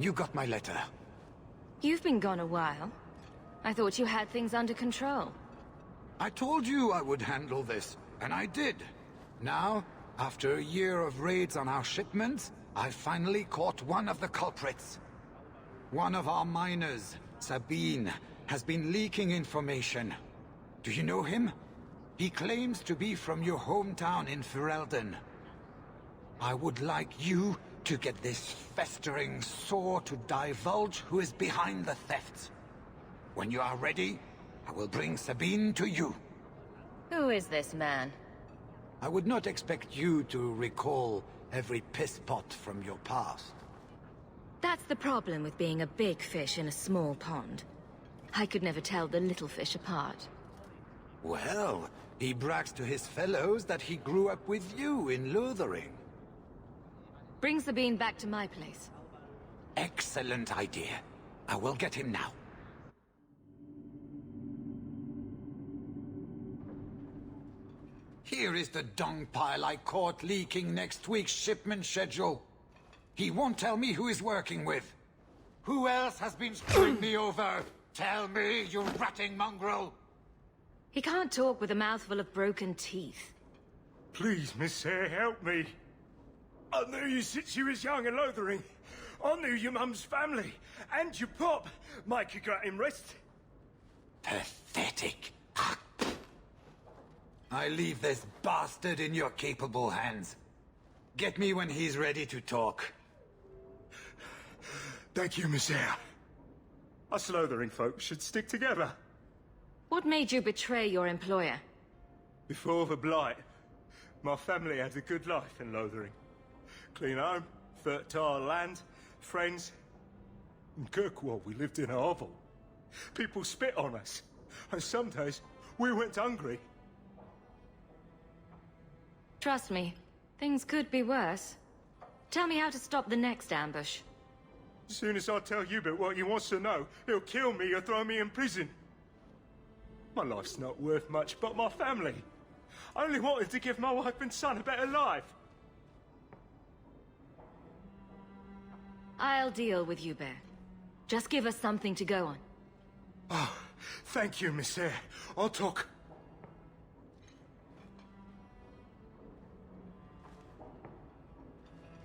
you got my letter. You've been gone a while. I thought you had things under control. I told you I would handle this, and I did. Now, after a year of raids on our shipments, I finally caught one of the culprits. One of our miners, Sabine, has been leaking information. Do you know him? He claims to be from your hometown in Ferelden. I would like you to get this festering sore to divulge who is behind the thefts. When you are ready, I will bring Sabine to you. Who is this man? I would not expect you to recall every pisspot from your past. That's the problem with being a big fish in a small pond. I could never tell the little fish apart. Well, he brags to his fellows that he grew up with you in Lothering. Bring Sabine back to my place. Excellent idea. I will get him now. Here is the dung pile I caught leaking next week's shipment schedule. He won't tell me who he's working with. Who else has been screwing me over? Tell me, you ratting mongrel! He can't talk with a mouthful of broken teeth. Please, Miss Sayre, help me. I knew you since you was young and Lothering. I knew your mum's family, and your pop. Mike could got him rest. Pathetic. I leave this bastard in your capable hands. Get me when he's ready to talk. Thank you, Miss Sayre. Us Lothering folks should stick together. What made you betray your employer? Before the Blight, my family had a good life in Lothering. Clean home, fertile land, friends. In Kirkwall, we lived in a hovel. People spit on us, and some days we went hungry. Trust me, things could be worse. Tell me how to stop the next ambush. As soon as I tell Hubert what he wants to know, he'll kill me or throw me in prison. My life's not worth much, but my family. I only wanted to give my wife and son a better life. I'll deal with you, Bear. Just give us something to go on. Oh, thank you, Miss Sayre. I'll talk.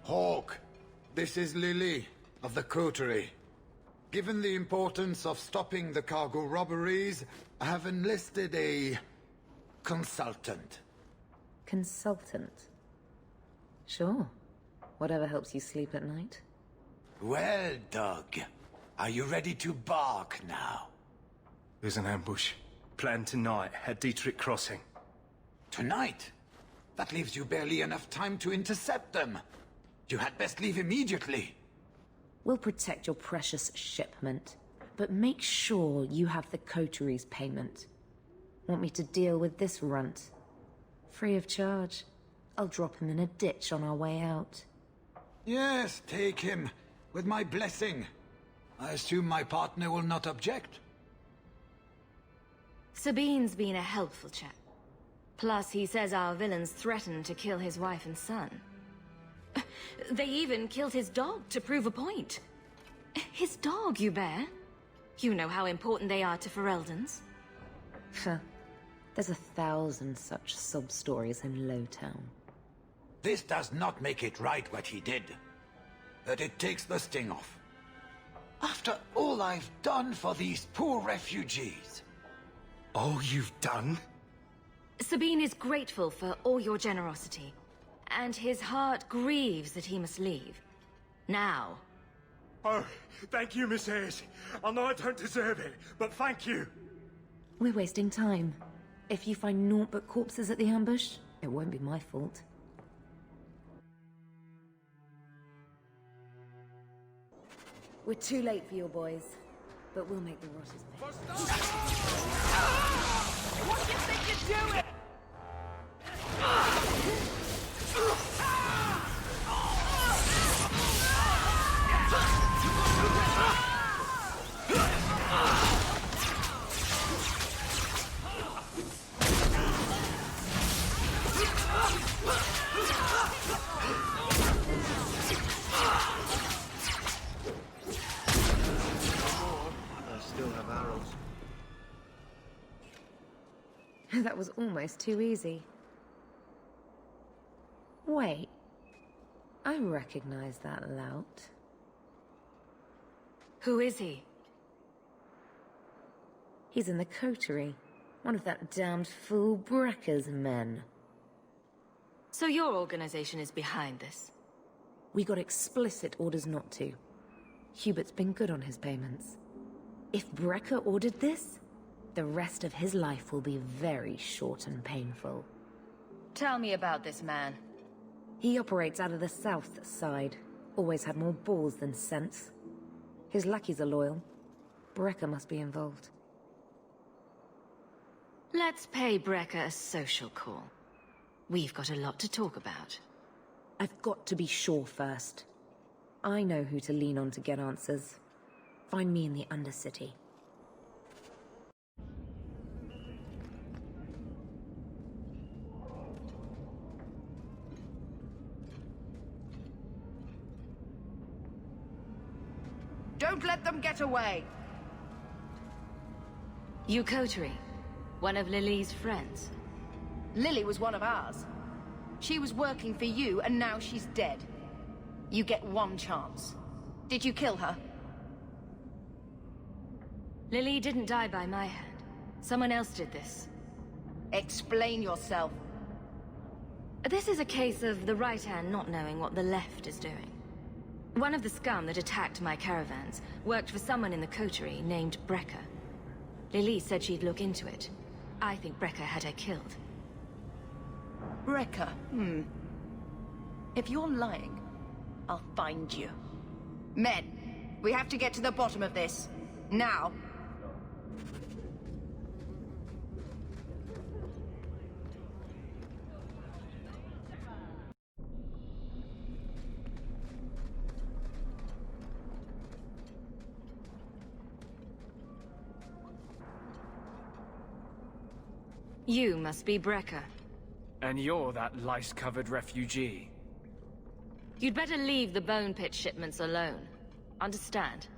Hawk, this is Lily of the Coterie. Given the importance of stopping the cargo robberies, I have enlisted a consultant. Consultant? Sure. Whatever helps you sleep at night. Well, Doug, are you ready to bark now? There's an ambush. Planned tonight at Dietrich Crossing. Tonight? That leaves you barely enough time to intercept them. You had best leave immediately. We'll protect your precious shipment, but make sure you have the coterie's payment. Want me to deal with this runt? Free of charge. I'll drop him in a ditch on our way out. Yes, take him. With my blessing. I assume my partner will not object. Sabine's been a helpful chap. Plus, he says our villains threatened to kill his wife and son. They even killed his dog to prove a point. His dog, Hubert. You know how important they are to Fereldans. There's 1,000 such sub-stories in Lowtown. This does not make it right what he did. But it takes the sting off. After all I've done for these poor refugees. All you've done? Sabine is grateful for all your generosity. And his heart grieves that he must leave. Now. Oh, thank you, Miss Ayres. I know I don't deserve it, but thank you. We're wasting time. If you find naught but corpses at the ambush, it won't be my fault. We're too late for your boys, but we'll make the rotters pay. What do you think you're doing? That was almost too easy. Wait. I recognize that lout. Who is he? He's in the coterie. One of that damned fool Brekker's men. So your organization is behind this? We got explicit orders not to. Hubert's been good on his payments. If Brekker ordered this, the rest of his life will be very short and painful. Tell me about this man. He operates out of the south side. Always had more balls than sense. His lackeys are loyal. Brekker must be involved. Let's pay Brekker a social call. We've got a lot to talk about. I've got to be sure first. I know who to lean on to get answers. Find me in the Undercity. Don't let them get away! You coterie, one of Lily's friends. Lily was one of ours. She was working for you, and now she's dead. You get one chance. Did you kill her? Lily didn't die by my hand. Someone else did this. Explain yourself. This is a case of the right hand not knowing what the left is doing. One of the scum that attacked my caravans worked for someone in the coterie named Brekker. Lily said she'd look into it. I think Brekker had her killed. Brekker, If you're lying, I'll find you. Men, we have to get to the bottom of this. Now. You must be Brekker. And you're that lice-covered refugee. You'd better leave the bone pit shipments alone. Understand?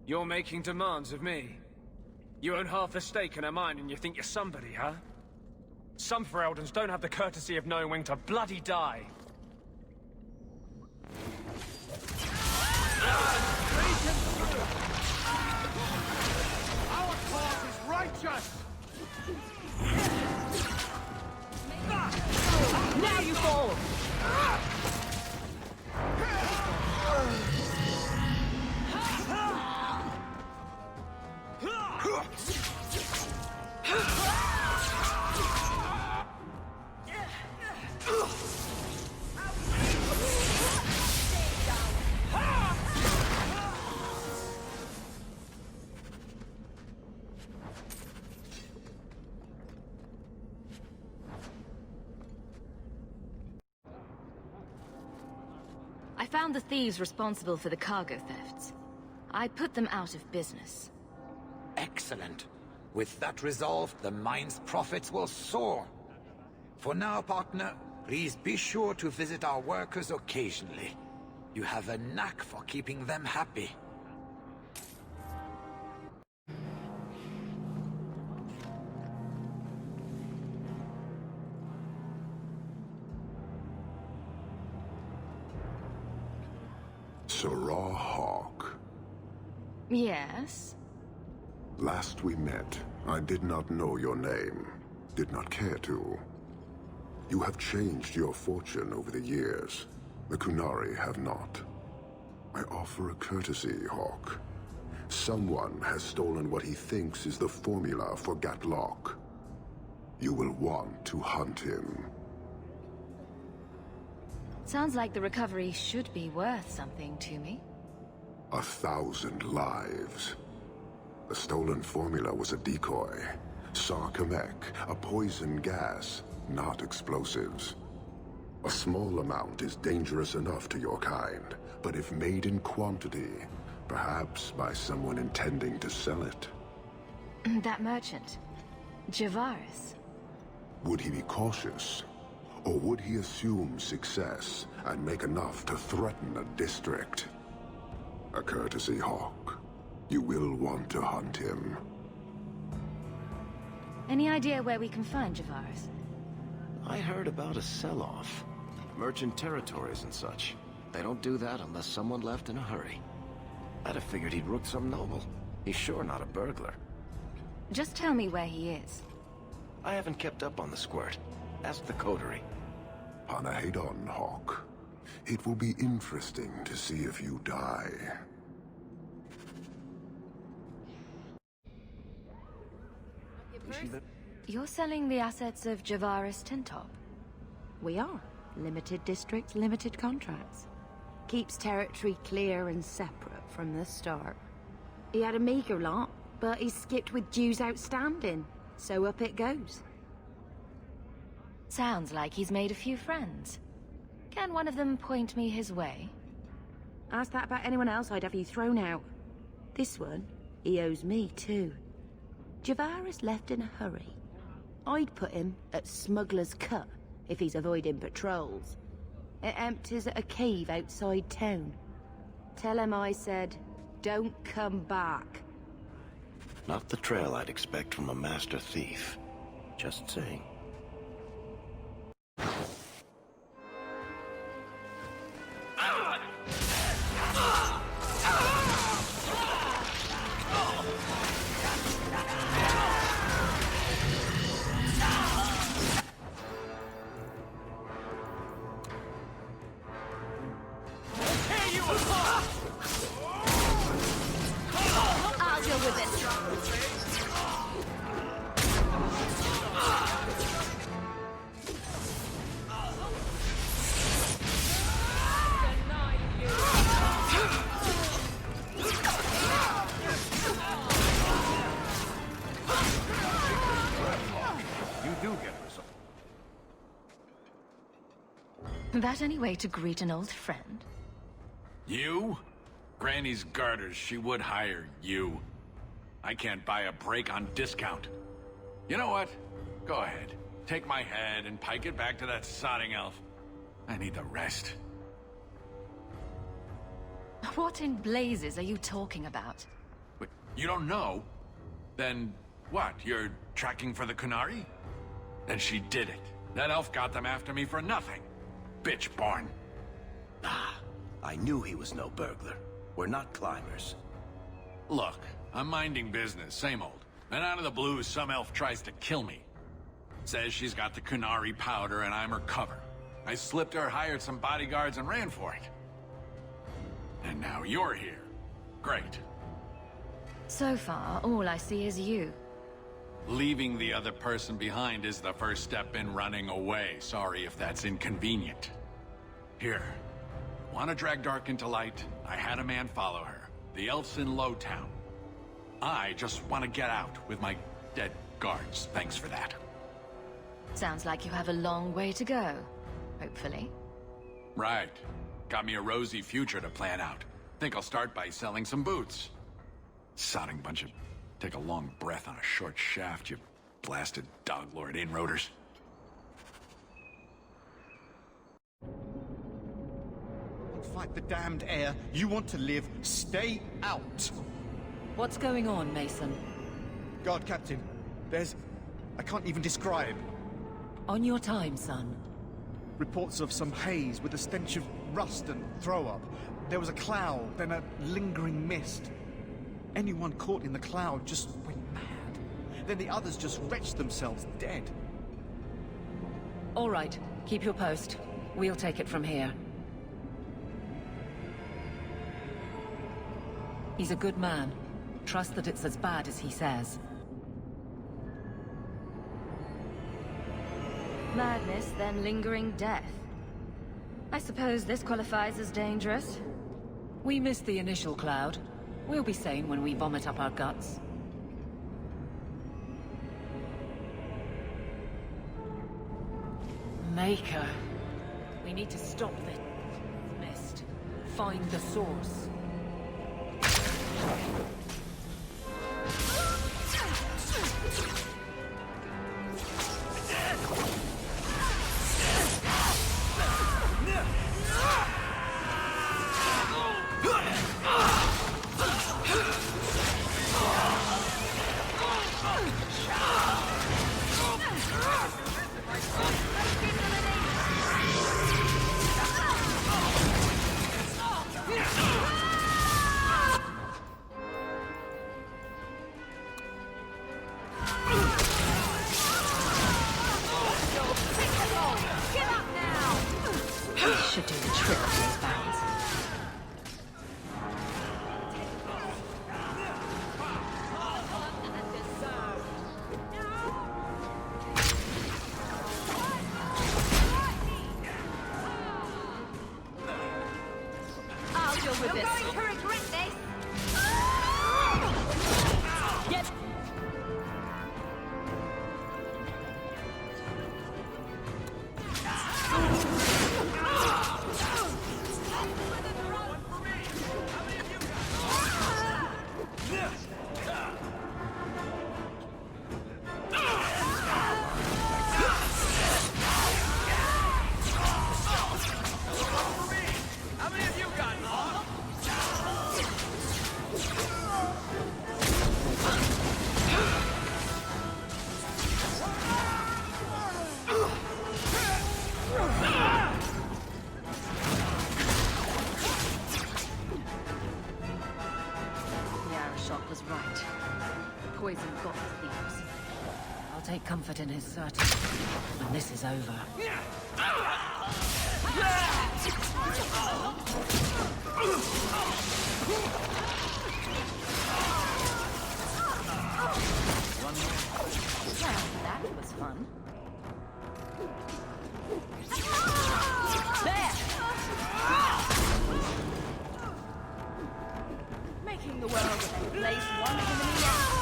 You're making demands of me. You own half the stake in a mine and you think you're somebody, huh? Some Fereldans don't have the courtesy of knowing when to bloody die. Our cause is righteous! Now you fall! I found the thieves responsible for the cargo thefts. I put them out of business. Excellent. With that resolved, the mine's profits will soar. For now, partner, please be sure to visit our workers occasionally. You have a knack for keeping them happy. Sarah Hawk. Yes? Last we met, I did not know your name. Did not care to. You have changed your fortune over the years. The Kunari have not. I offer a courtesy, Hawk. Someone has stolen what he thinks is the formula for Gatlock. You will want to hunt him. Sounds like the recovery should be worth something to me. 1,000 lives. The stolen formula was a decoy. Saar'Qaameking, a poison gas, not explosives. A small amount is dangerous enough to your kind, but if made in quantity, perhaps by someone intending to sell it. That merchant, Javaris. Would he be cautious? Or would he assume success and make enough to threaten a district? A courtesy, Hawk. You will want to hunt him. Any idea where we can find Javaris? I heard about a sell-off. Merchant territories and such. They don't do that unless someone left in a hurry. I'd have figured he'd rooked some noble. He's sure not a burglar. Just tell me where he is. I haven't kept up on the squirt. Ask the coterie. Panahedon, Hawk. It will be interesting to see if you die. You're selling the assets of Javaris Tintop? We are. Limited districts, limited contracts. Keeps territory clear and separate from the start. He had a meager lot, but he skipped with dues outstanding. So up it goes. Sounds like he's made a few friends. Can one of them point me his way? Ask that about anyone else, I'd have you thrown out. This one, he owes me too. Javaris left in a hurry. I'd put him at Smuggler's Cut if he's avoiding patrols. It empties at a cave outside town. Tell him I said, don't come back. Not the trail I'd expect from a master thief. Just saying. I'll deal with this. You do get result. That any way to greet an old friend? You? Granny's garters, she would hire you. I can't buy a break on discount. You know what? Go ahead. Take my head and pike it back to that sodding elf. I need the rest. What in blazes are you talking about? But you don't know? Then what? You're tracking for the Kunari? Then she did it. That elf got them after me for nothing. Bitch born. Ah, I knew he was no burglar. We're not climbers. Look, I'm minding business, same old. And out of the blue, some elf tries to kill me. Says she's got the Kunari powder and I'm her cover. I slipped her, hired some bodyguards, and ran for it. And now you're here. Great. So far, all I see is you. Leaving the other person behind is the first step in running away. Sorry if that's inconvenient. Here. Want to drag Dark into light? I had a man follow her. The elf's in Lowtown. I just want to get out with my dead guards. Thanks for that. Sounds like you have a long way to go. Hopefully. Right. Got me a rosy future to plan out. Think I'll start by selling some boots. Sodding bunch of... Take a long breath on a short shaft, you blasted dog-lord inroaders. Fight the damned air. You want to live. Stay out. What's going on, Mason? Guard Captain, there's... I can't even describe. On your time, son. Reports of some haze with a stench of rust and throw-up. There was a cloud, then a lingering mist. Anyone caught in the cloud just went mad. Then the others just wretched themselves dead. All right, keep your post. We'll take it from here. He's a good man. Trust that it's as bad as he says. Madness, then lingering death. I suppose this qualifies as dangerous. We missed the initial cloud. We'll be sane when we vomit up our guts. Maker. We need to stop this mist. Find the source. with this. You're going to regret this! Get... Poison got the thieves. I'll take comfort in his certainty when this is over. Well, that was fun. There! Making the world a better place one enemy at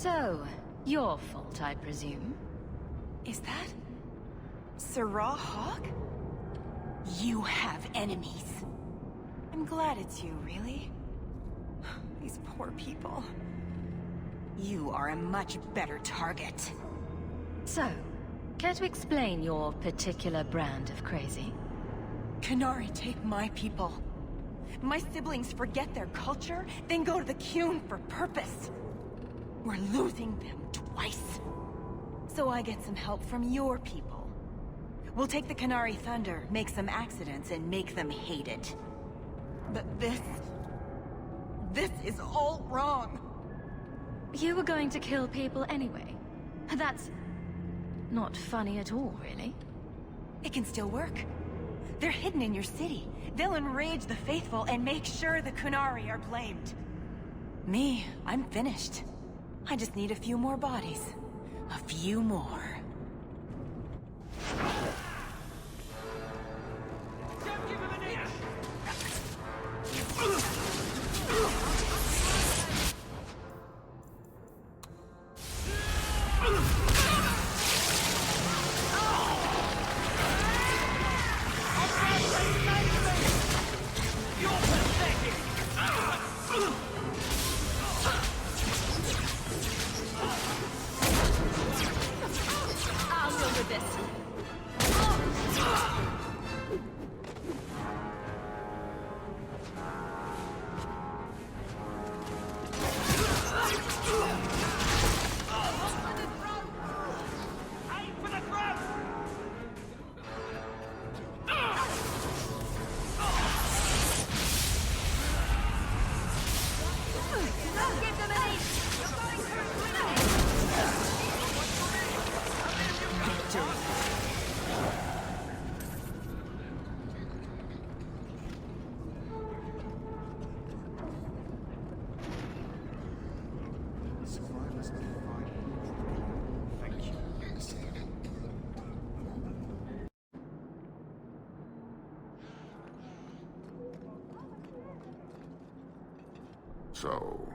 So, your fault, I presume? Is that... Saar'Qaameking? You have enemies. I'm glad it's you, really. These poor people. You are a much better target. So, care to explain your particular brand of crazy? Qunari take my people. My siblings forget their culture, then go to the Qun for purpose. We're losing them twice. So I get some help from your people. We'll take the Qunari Thunder, make some accidents, and make them hate it. But this is all wrong. You were going to kill people anyway. That's not funny at all, really. It can still work. They're hidden in your city. They'll enrage the faithful and make sure the Qunari are blamed. Me, I'm finished. I just need a few more bodies. A few more. I'll deal with this. So,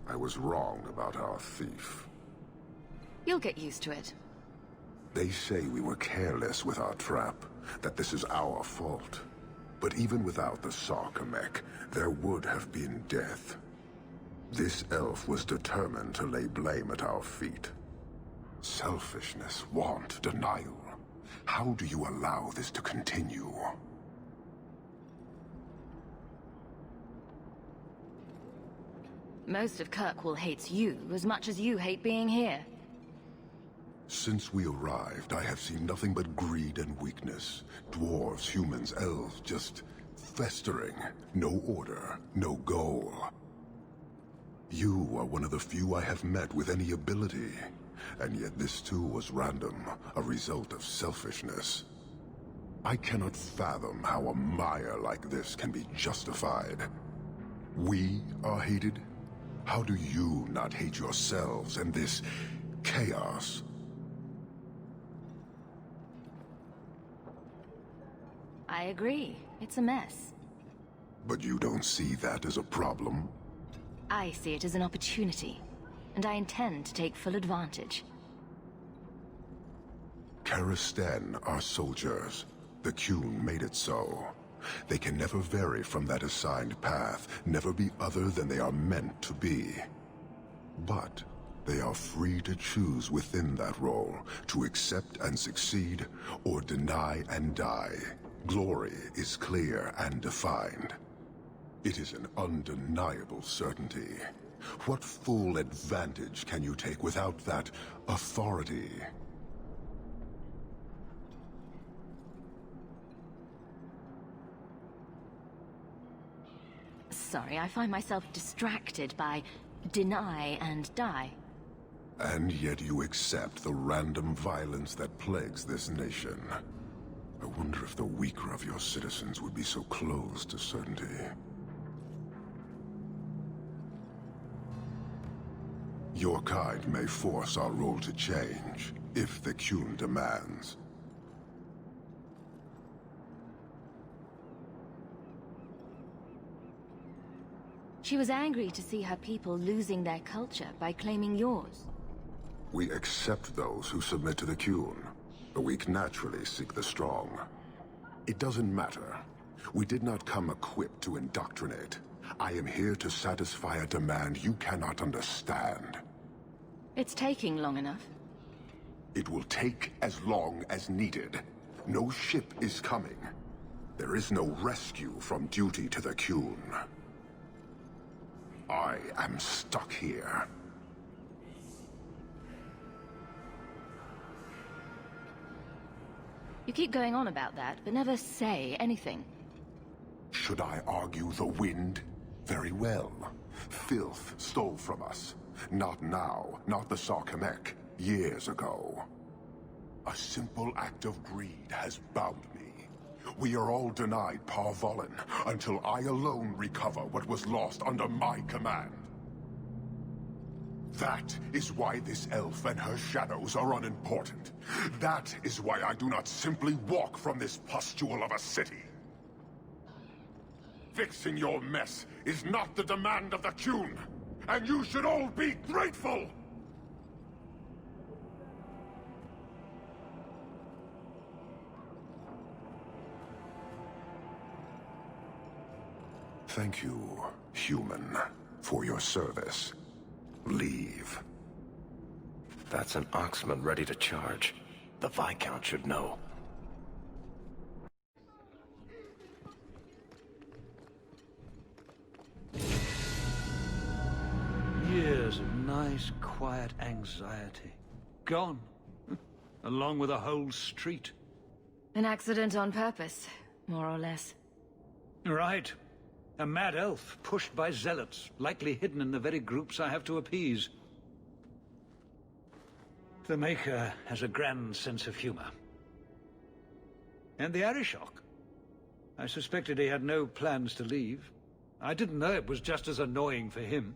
I was wrong about our thief. You'll get used to it. They say we were careless with our trap, that this is our fault. But even without the Saar'Qaameking, there would have been death. This elf was determined to lay blame at our feet. Selfishness, want, denial. How do you allow this to continue? Most of Kirkwall hates you as much as you hate being here. Since we arrived, I have seen nothing but greed and weakness. Dwarves, humans, elves, just festering. No order, no goal. You are one of the few I have met with any ability. And yet this too was random, a result of selfishness. I cannot fathom how a mire like this can be justified. We are hated? How do you not hate yourselves and this chaos? I agree. It's a mess. But you don't see that as a problem? I see it as an opportunity, and I intend to take full advantage. Karisten are soldiers. The Qun made it so. They can never vary from that assigned path, never be other than they are meant to be. But they are free to choose within that role, to accept and succeed, or deny and die. Glory is clear and defined. It is an undeniable certainty. What full advantage can you take without that authority? Sorry, I find myself distracted by deny and die. And yet you accept the random violence that plagues this nation. I wonder if the weaker of your citizens would be so close to certainty. Your kind may force our role to change, if the Qun demands. She was angry to see her people losing their culture by claiming yours. We accept those who submit to the Qun. The weak naturally seek the strong. It doesn't matter. We did not come equipped to indoctrinate. I am here to satisfy a demand you cannot understand. It's taking long enough. It will take as long as needed. No ship is coming. There is no rescue from duty to the Qun. I am stuck here. You keep going on about that, but never say anything. Should I argue the wind? Very well. Filth stole from us. Not now, not the Saar'Qaameking. Years ago. A simple act of greed has bound me. We are all denied Parvolin until I alone recover what was lost under my command. That is why this elf and her shadows are unimportant. That is why I do not simply walk from this pustule of a city. Fixing your mess is not the demand of the Qun, and you should all be grateful! Thank you, human, for your service. Leave. That's an Oxman ready to charge. The Viscount should know. Years of nice, quiet anxiety. Gone. Along with a whole street. An accident on purpose, more or less. Right. A mad elf, pushed by zealots, likely hidden in the very groups I have to appease. The Maker has a grand sense of humor. And the Arishok. I suspected he had no plans to leave. I didn't know it was just as annoying for him.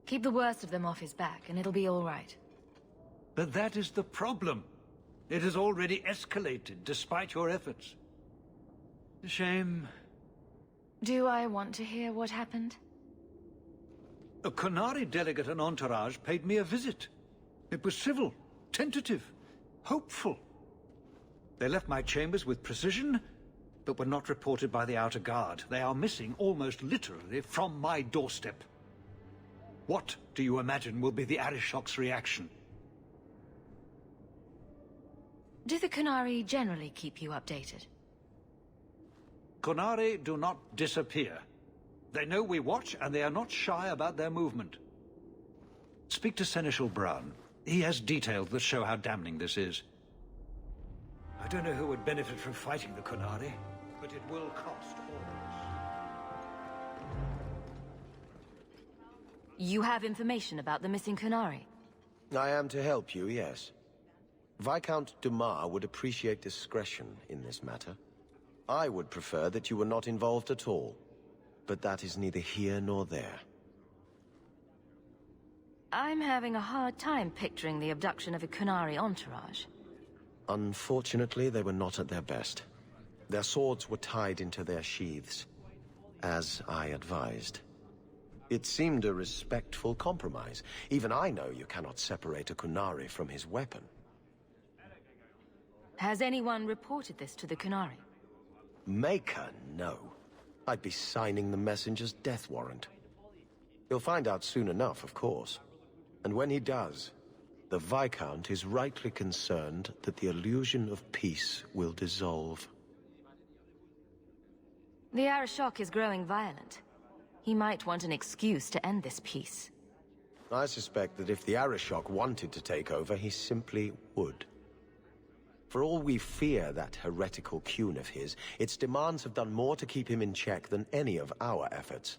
Keep the worst of them off his back, and it'll be all right. But that is the problem. It has already escalated, despite your efforts. A shame. Do I want to hear what happened? A Qunari delegate and entourage paid me a visit. It was civil, tentative, hopeful. They left my chambers with precision, but were not reported by the outer guard. They are missing, almost literally, from my doorstep. What do you imagine will be the Arishok's reaction? Do the Qunari generally keep you updated? Qunari do not disappear. They know we watch, and they are not shy about their movement. Speak to Seneschal Brown. He has details that show how damning this is. I don't know who would benefit from fighting the Qunari, but it will cost all of us. You have information about the missing Qunari? I am to help you, yes. Viscount Dumas would appreciate discretion in this matter. I would prefer that you were not involved at all, but that is neither here nor there. I'm having a hard time picturing the abduction of a Qunari entourage. Unfortunately, they were not at their best. Their swords were tied into their sheaths, as I advised. It seemed a respectful compromise. Even I know you cannot separate a Qunari from his weapon. Has anyone reported this to the Qunari? Maker, no. I'd be signing the messenger's death warrant. He'll find out soon enough, of course. And when he does, the Viscount is rightly concerned that the illusion of peace will dissolve. The Arishok is growing violent. He might want an excuse to end this peace. I suspect that if the Arishok wanted to take over, he simply would. For all we fear that heretical Qun of his, its demands have done more to keep him in check than any of our efforts.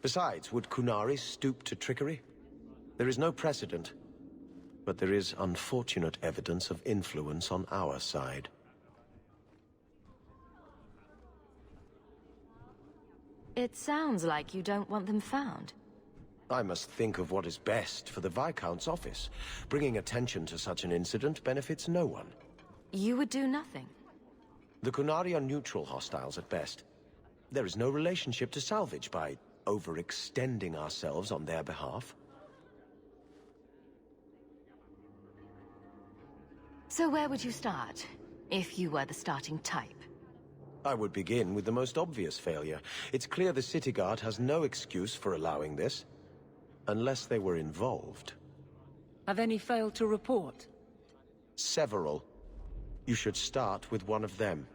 Besides, would Qunari stoop to trickery? There is no precedent, but there is unfortunate evidence of influence on our side. It sounds like you don't want them found. I must think of what is best for the Viscount's office. Bringing attention to such an incident benefits no one. You would do nothing. The Qunari are neutral hostiles at best. There is no relationship to salvage by overextending ourselves on their behalf. So where would you start, if you were the starting type? I would begin with the most obvious failure. It's clear the City Guard has no excuse for allowing this, unless they were involved. Have any failed to report? Several. You should start with one of them.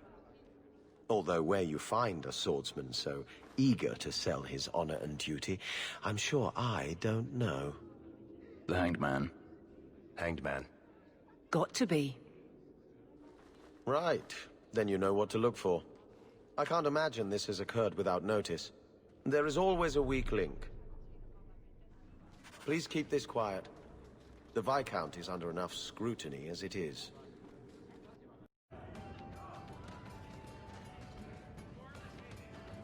Although where you find a swordsman so eager to sell his honor and duty, I'm sure I don't know. The Hanged Man. Hanged Man. Got to be. Right. Then you know what to look for. I can't imagine this has occurred without notice. There is always a weak link. Please keep this quiet. The Viscount is under enough scrutiny as it is.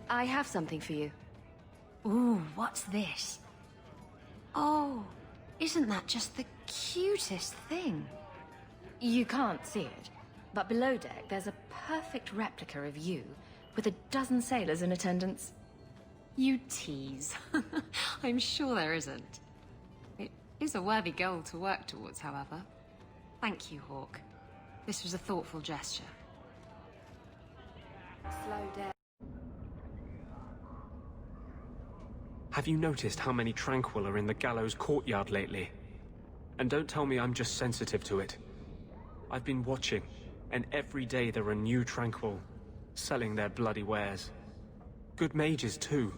I have something for you. Ooh, what's this? Oh, isn't that just the cutest thing? You can't see it, but below deck there's a perfect replica of you, with a dozen sailors in attendance. You tease. I'm sure there isn't. It is a worthy goal to work towards, however. Thank you, Hawk. This was a thoughtful gesture. Slow down. Have you noticed how many Tranquil are in the gallows courtyard lately? And don't tell me I'm just sensitive to it. I've been watching, and every day there are new Tranquil, selling their bloody wares. Good mages, too.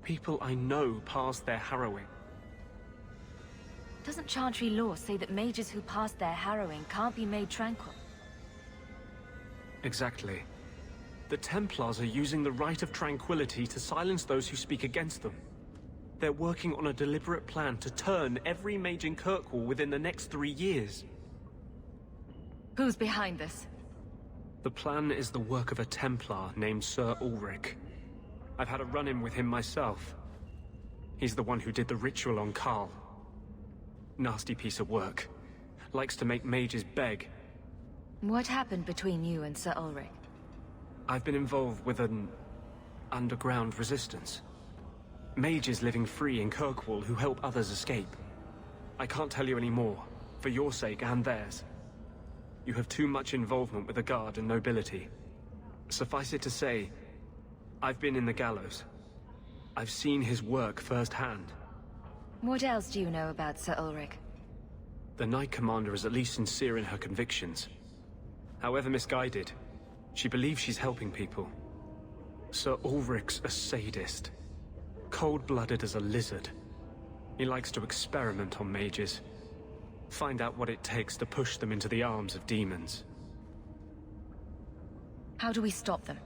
People I know pass their harrowing. Doesn't Chantry law say that mages who pass their harrowing can't be made tranquil? Exactly. The Templars are using the right of tranquility to silence those who speak against them. They're working on a deliberate plan to turn every mage in Kirkwall within the next 3 years. Who's behind this? The plan is the work of a Templar named Sir Ulrich. I've had a run-in with him myself. He's the one who did the ritual on Karl. Nasty piece of work. Likes to make mages beg. What happened between you and Sir Ulrich? I've been involved with an underground resistance. Mages living free in Kirkwall who help others escape. I can't tell you any more, for your sake and theirs. You have too much involvement with the Guard and nobility. Suffice it to say, I've been in the gallows. I've seen his work firsthand. What else do you know about Sir Ulrich? The Knight Commander is at least sincere in her convictions. However misguided, she believes she's helping people. Sir Ulrich's a sadist. Cold-blooded as a lizard. He likes to experiment on mages. Find out what it takes to push them into the arms of demons. How do we stop them?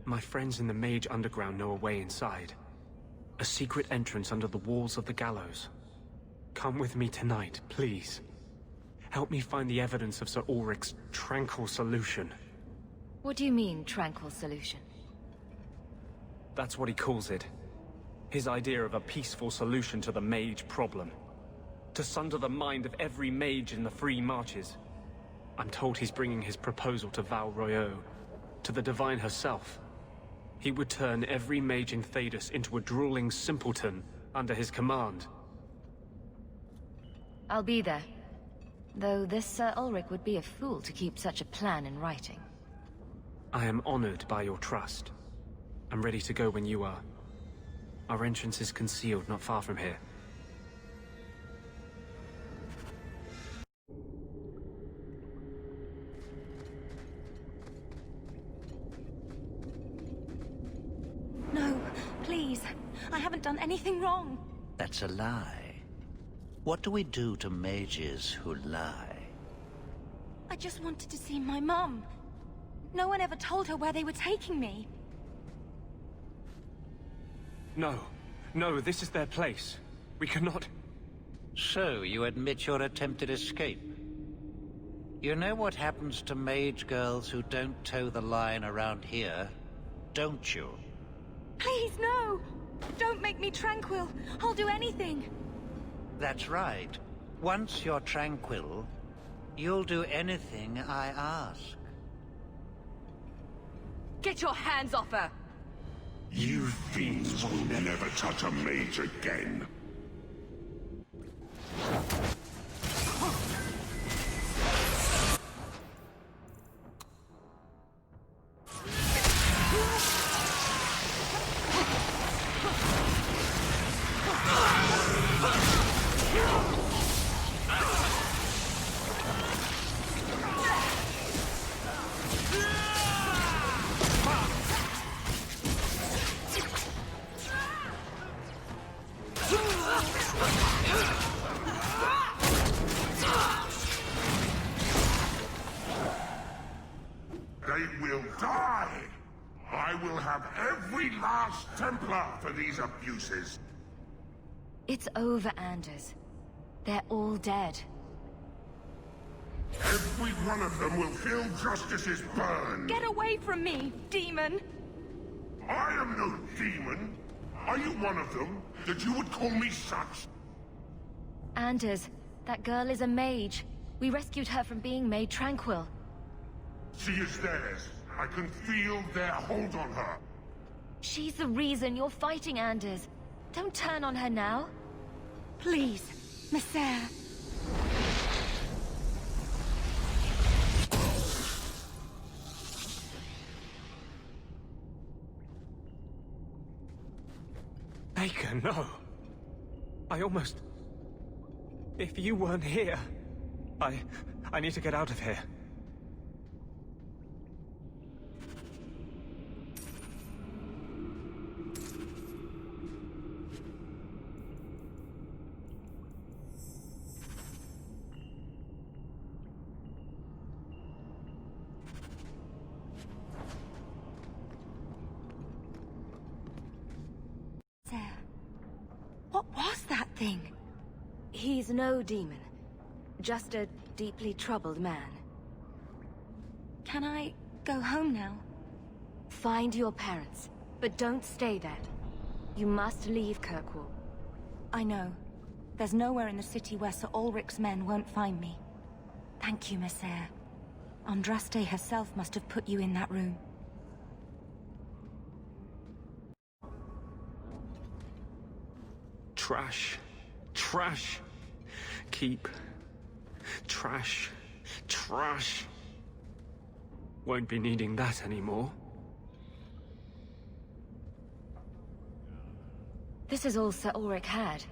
My friends in the Mage Underground know a way inside. A secret entrance under the walls of the gallows. Come with me tonight, please. Help me find the evidence of Sir Ulrich's tranquil solution. What do you mean, tranquil solution? That's what he calls it. His idea of a peaceful solution to the mage problem. To sunder the mind of every mage in the Free Marches. I'm told he's bringing his proposal to Val Royeaux, to the Divine herself. He would turn every mage in Thedas into a drooling simpleton under his command. I'll be there. Though this Sir Ulrich would be a fool to keep such a plan in writing. I am honored by your trust. I'm ready to go when you are. Our entrance is concealed not far from here. No, please. I haven't done anything wrong. That's a lie. What do we do to mages who lie? I just wanted to see my mum. No one ever told her where they were taking me. No. No, this is their place. We cannot... So, you admit your attempted escape? You know what happens to mage girls who don't toe the line around here, don't you? Please, no! Don't make me tranquil. I'll do anything. That's right. Once you're tranquil, you'll do anything I ask. Get your hands off her! You fiends will never touch a mage again. They will die! I will have every last Templar for these abuses. It's over, Anders. They're all dead. Every one of them will feel justice's burn. Get away from me, demon! I am no demon. Are you one of them, that you would call me such? Anders, that girl is a mage. We rescued her from being made tranquil. She is theirs. I can feel their hold on her. She's the reason you're fighting, Anders. Don't turn on her now. Please, Messer. Baker, no. I almost... If you weren't here... I need to get out of here. What was that thing? He's no demon. Just a deeply troubled man. Can I go home now? Find your parents, but don't stay there. You must leave Kirkwall. I know. There's nowhere in the city where Sir Ulrich's men won't find me. Thank you, Messer. Andraste herself must have put you in that room. Trash. Trash. Keep. Trash. Trash. Won't be needing that anymore. This is all Sir Ulrich had.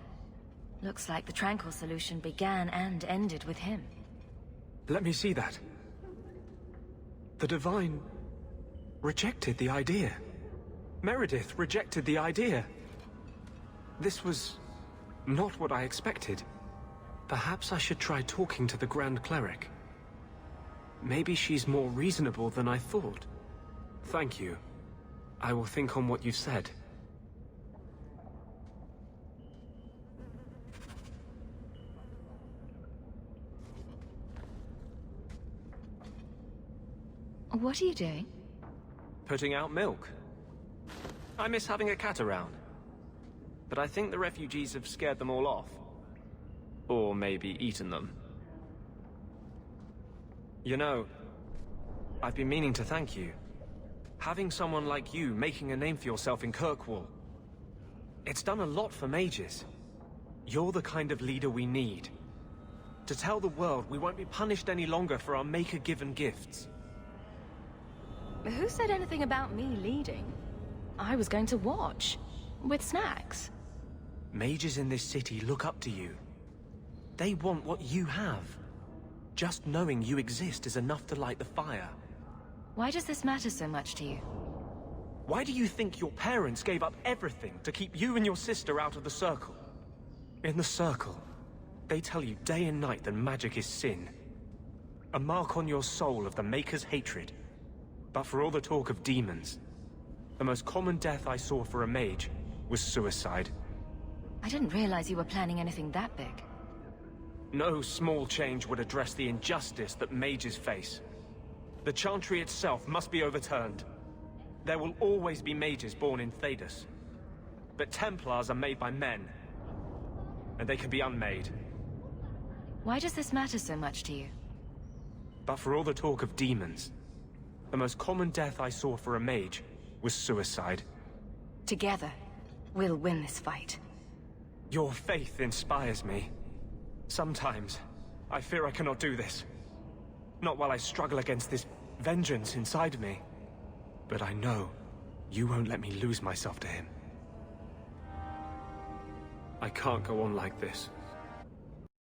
Looks like the Tranquil solution began and ended with him. Let me see that. The Divine rejected the idea. Meredith rejected the idea. This was not what I expected. Perhaps I should try talking to the Grand Cleric. Maybe she's more reasonable than I thought. Thank you. I will think on what you've said. What are you doing? Putting out milk. I miss having a cat around. But I think the refugees have scared them all off. Or maybe eaten them. You know, I've been meaning to thank you. Having someone like you making a name for yourself in Kirkwall. It's done a lot for mages. You're the kind of leader we need. To tell the world we won't be punished any longer for our Maker-given gifts. Who said anything about me leading? I was going to watch. With snacks. Mages in this city look up to you. They want what you have. Just knowing you exist is enough to light the fire. Why does this matter so much to you? Why do you think your parents gave up everything to keep you and your sister out of the Circle? In the Circle, they tell you day and night that magic is sin. A mark on your soul of the Maker's hatred. But for all the talk of demons, the most common death I saw for a mage was suicide. I didn't realize you were planning anything that big. No small change would address the injustice that mages face. The Chantry itself must be overturned. There will always be mages born in Thedas. But Templars are made by men. And they can be unmade. Why does this matter so much to you? But for all the talk of demons, the most common death I saw for a mage was suicide. Together, we'll win this fight. Your faith inspires me. Sometimes, I fear I cannot do this. Not while I struggle against this vengeance inside me. But I know you won't let me lose myself to him. I can't go on like this.